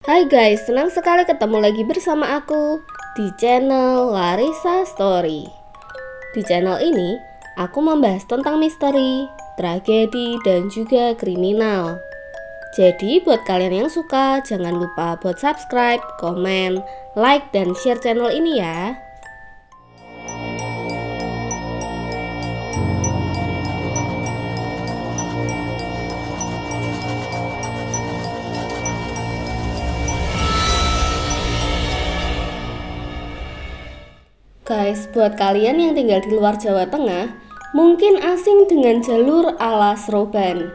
Hai guys, senang sekali ketemu lagi bersama aku di channel Larissa Story. Di channel ini, aku membahas tentang misteri, tragedi, dan juga kriminal. Jadi buat kalian yang suka, jangan lupa buat subscribe, komen, like, dan share channel ini ya. Guys, buat kalian yang tinggal di luar Jawa Tengah, mungkin asing dengan jalur alas roban.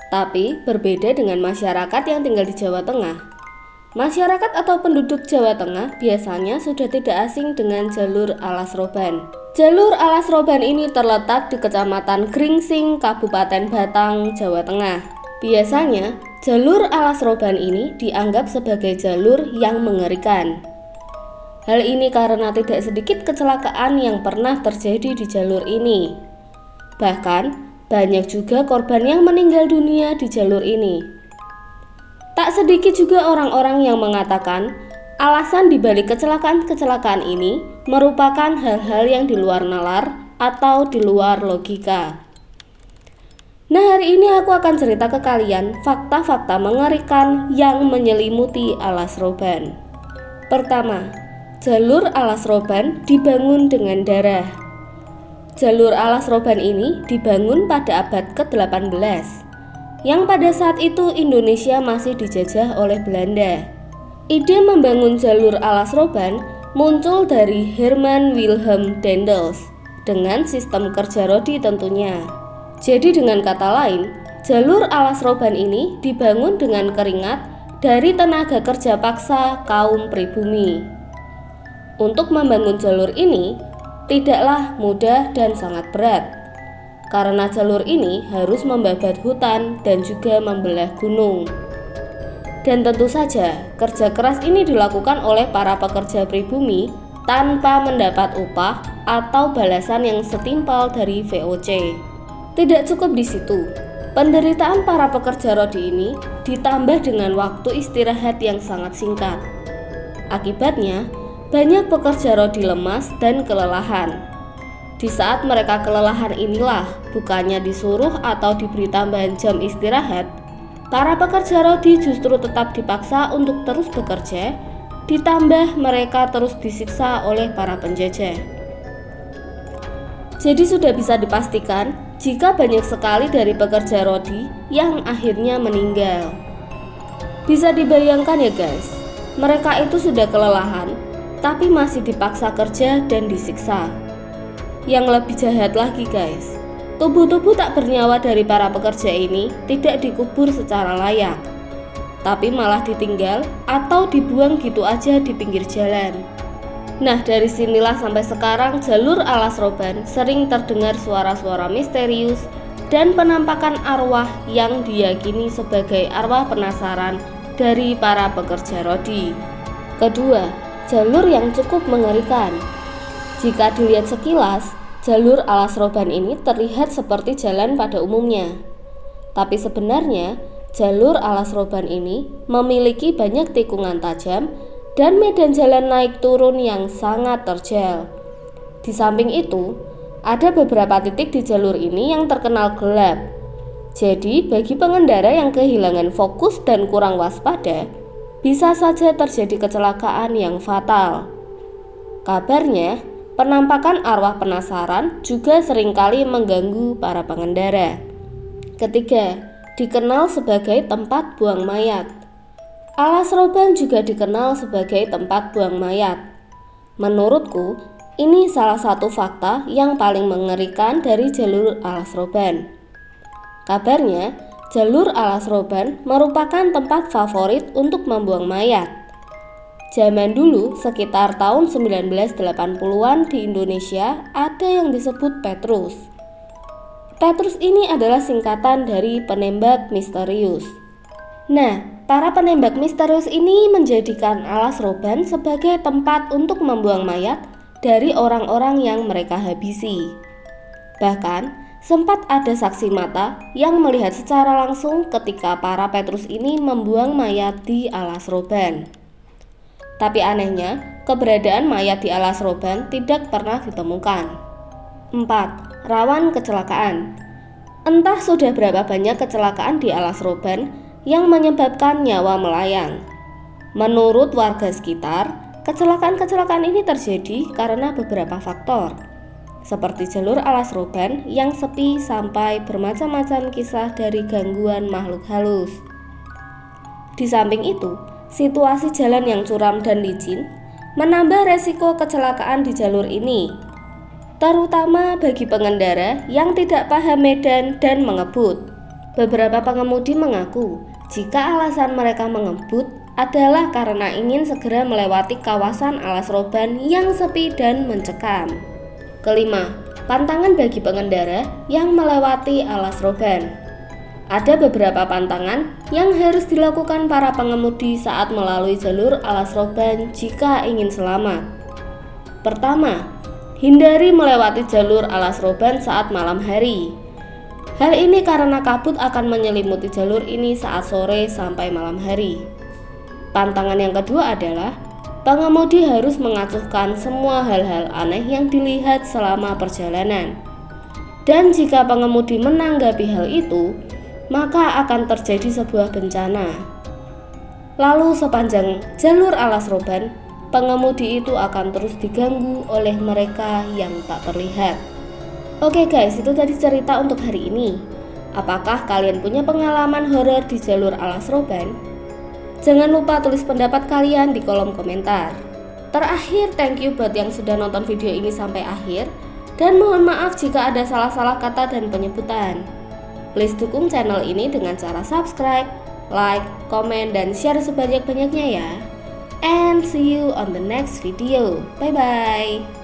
Tapi berbeda dengan masyarakat yang tinggal di Jawa Tengah. Masyarakat atau penduduk Jawa Tengah biasanya sudah tidak asing dengan jalur alas roban. Jalur alas roban ini terletak di Kecamatan Gringsing, Kabupaten Batang, Jawa Tengah. Biasanya, jalur alas roban ini dianggap sebagai jalur yang mengerikan. Hal ini karena tidak sedikit kecelakaan yang pernah terjadi di jalur ini. Bahkan, banyak juga korban yang meninggal dunia di jalur ini. Tak sedikit juga orang-orang yang mengatakan alasan dibalik kecelakaan-kecelakaan ini merupakan hal-hal yang di luar nalar atau di luar logika. Nah, hari ini aku akan cerita ke kalian fakta-fakta mengerikan yang menyelimuti alas roban. Pertama, jalur alas roban dibangun dengan darah. Jalur alas roban ini dibangun pada abad ke-18, yang pada saat itu Indonesia masih dijajah oleh Belanda. Ide membangun jalur alas roban muncul dari Herman Wilhelm Daendels dengan sistem kerja rodi tentunya. Jadi dengan kata lain, jalur alas roban ini dibangun dengan keringat dari tenaga kerja paksa kaum pribumi. Untuk membangun jalur ini tidaklah mudah dan sangat berat, karena jalur ini harus membabat hutan dan juga membelah gunung. Dan tentu saja kerja keras ini dilakukan oleh para pekerja pribumi tanpa mendapat upah atau balasan yang setimpal dari VOC. Tidak cukup di situ, penderitaan para pekerja rodi ini ditambah dengan waktu istirahat yang sangat singkat. Akibatnya, banyak pekerja rodi lemas dan kelelahan. Di saat mereka kelelahan inilah, bukannya disuruh atau diberi tambahan jam istirahat, para pekerja rodi justru tetap dipaksa untuk terus bekerja, ditambah mereka terus disiksa oleh para penjajah. Jadi sudah bisa dipastikan jika banyak sekali dari pekerja rodi yang akhirnya meninggal. Bisa dibayangkan ya guys, mereka itu sudah kelelahan, tapi masih dipaksa kerja dan disiksa. Yang lebih jahat lagi guys, tubuh-tubuh tak bernyawa dari para pekerja ini tidak dikubur secara layak, tapi malah ditinggal atau dibuang gitu aja di pinggir jalan. Nah, dari sinilah sampai sekarang jalur alas roban sering terdengar suara-suara misterius dan penampakan arwah yang diyakini sebagai arwah penasaran dari para pekerja rodi. Kedua, jalur yang cukup mengerikan. Jika dilihat sekilas, jalur alas roban ini terlihat seperti jalan pada umumnya. Tapi sebenarnya, jalur alas roban ini memiliki banyak tikungan tajam dan medan jalan naik turun yang sangat terjal. Di samping itu, ada beberapa titik di jalur ini yang terkenal gelap. Jadi, bagi pengendara yang kehilangan fokus dan kurang waspada, bisa saja terjadi kecelakaan yang fatal. Kabarnya, penampakan arwah penasaran juga seringkali mengganggu para pengendara. Ketiga, dikenal sebagai tempat buang mayat. Alas roban juga dikenal sebagai tempat buang mayat. Menurutku, ini salah satu fakta yang paling mengerikan dari jalur alas roban. Kabarnya, jalur alas roban merupakan tempat favorit untuk membuang mayat. Zaman dulu, sekitar tahun 1980-an di Indonesia ada yang disebut Petrus. Petrus ini adalah singkatan dari penembak misterius. Nah, para penembak misterius ini menjadikan alas roban sebagai tempat untuk membuang mayat dari orang-orang yang mereka habisi. Bahkan, Sempat ada saksi mata yang melihat secara langsung ketika para Petrus ini membuang mayat di alas roban. Tapi anehnya, keberadaan mayat di alas roban tidak pernah ditemukan. 4. Rawan kecelakaan. Entah sudah berapa banyak kecelakaan di alas roban yang menyebabkan nyawa melayang. Menurut warga sekitar, kecelakaan-kecelakaan ini terjadi karena beberapa faktor, seperti jalur alas roban yang sepi sampai bermacam-macam kisah dari gangguan makhluk halus. Di samping itu, situasi jalan yang curam dan licin menambah resiko kecelakaan di jalur ini, terutama bagi pengendara yang tidak paham medan dan mengebut. Beberapa pengemudi mengaku jika alasan mereka mengebut adalah karena ingin segera melewati kawasan alas roban yang sepi dan mencekam. Kelima, pantangan bagi pengendara yang melewati alas roban. Ada beberapa pantangan yang harus dilakukan para pengemudi saat melalui jalur alas roban jika ingin selamat. Pertama, hindari melewati jalur alas roban saat malam hari. Hal ini karena kabut akan menyelimuti jalur ini saat sore sampai malam hari. Pantangan yang kedua adalah pengemudi harus mengacuhkan semua hal-hal aneh yang dilihat selama perjalanan. Dan jika pengemudi menanggapi hal itu, maka akan terjadi sebuah bencana. Lalu sepanjang jalur alas roban, pengemudi itu akan terus diganggu oleh mereka yang tak terlihat. Oke guys, itu tadi cerita untuk hari ini. Apakah kalian punya pengalaman horor di jalur alas roban? Jangan lupa tulis pendapat kalian di kolom komentar. Terakhir, thank you buat yang sudah nonton video ini sampai akhir. Dan mohon maaf jika ada salah-salah kata dan penyebutan. Please dukung channel ini dengan cara subscribe, like, komen, dan share sebanyak-banyaknya ya. And see you on the next video. Bye-bye.